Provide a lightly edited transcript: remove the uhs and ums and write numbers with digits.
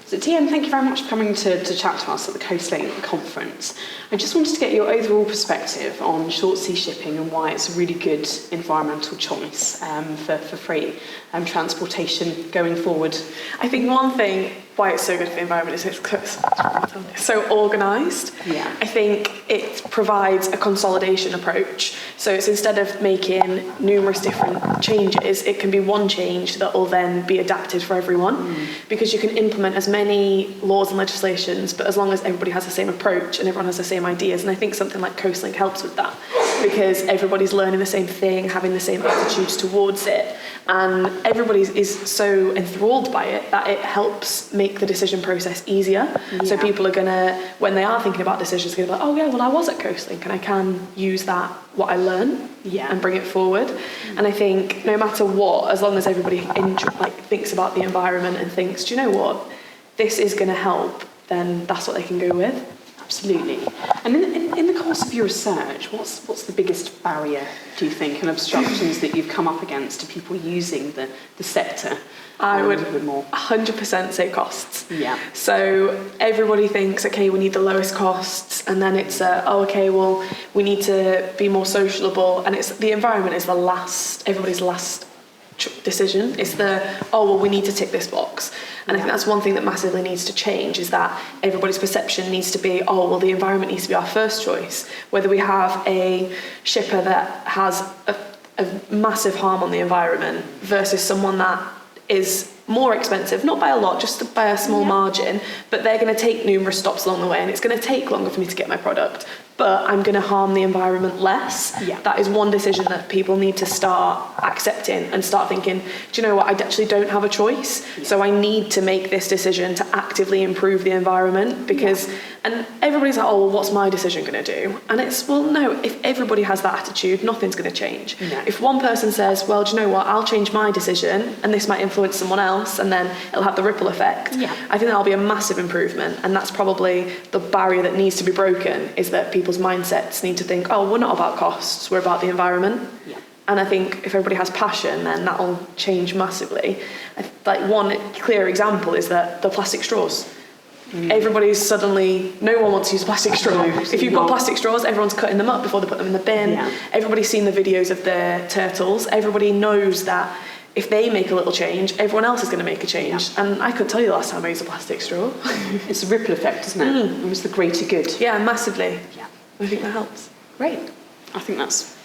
So Tienne, thank you very much for coming to chat to us at the Coastlink conference. I just wanted to get your overall perspective on short sea shipping and why it's a really good environmental choice for freight transportation going forward. I think one thing why it's so good for the environment is it's so organised. Yeah. I think it provides a consolidation approach. So it's instead of making numerous different changes, it can be one change that will then be adapted for everyone, because you can implement as many laws and legislations, but as long as everybody has the same approach and everyone has the same ideas. And I think something like Coastlink helps with that, because everybody's learning the same thing, having the same attitudes towards it, and everybody is so enthralled by it that it helps make the decision process easier. Yeah. So people are gonna, when they are thinking about decisions, gonna be like, oh yeah, well I was at Coastlink and I can use that, what I learned, and bring it forward. And I think no matter what, as long as everybody thinks about the environment and thinks, do you know what, this is gonna help, then that's what they can go with. Absolutely. And in the course of your research, what's the biggest barrier, do you think, and obstructions that you've come up against to people using the sector? I would a bit more 100% say costs. Yeah. So everybody thinks, okay, we need the lowest costs, and then it's okay, well, we need to be more sociable, and it's the environment is everybody's last decision. It's we need to tick this box. And I think that's one thing that massively needs to change, is that everybody's perception needs to be, the environment needs to be our first choice. Whether we have a shipper that has a massive harm on the environment versus someone that is more expensive, not by a lot, just by a small margin, but they're going to take numerous stops along the way, and it's going to take longer for me to get my product, but I'm going to harm the environment less. Yeah. That is one decision that people need to start accepting and start thinking, do you know what, I actually don't have a choice, so I need to make this decision to actively improve the environment, because and everybody's like, what's my decision going to do? And it's, no, if everybody has that attitude, nothing's going to change. No. If one person says, do you know what, I'll change my decision, and this might influence someone else, and then it'll have the ripple effect, I think that'll be a massive improvement. And that's probably the barrier that needs to be broken, is that people's mindsets need to think, we're not about costs, we're about the environment. Yeah. And I think if everybody has passion, then that'll change massively. Like one clear example is that the plastic straws. Everybody's suddenly, no one wants to use plastic straw. If you've got plastic straws, everyone's cutting them up before they put them in the bin. Yeah. Everybody's seen the videos of the turtles. Everybody knows that if they make a little change, everyone else is going to make a change. Yeah. And I couldn't tell you the last time I used a plastic straw. It's a ripple effect, isn't it? It was the greater good. Yeah, massively. Yeah. I think that helps. Great. I think that's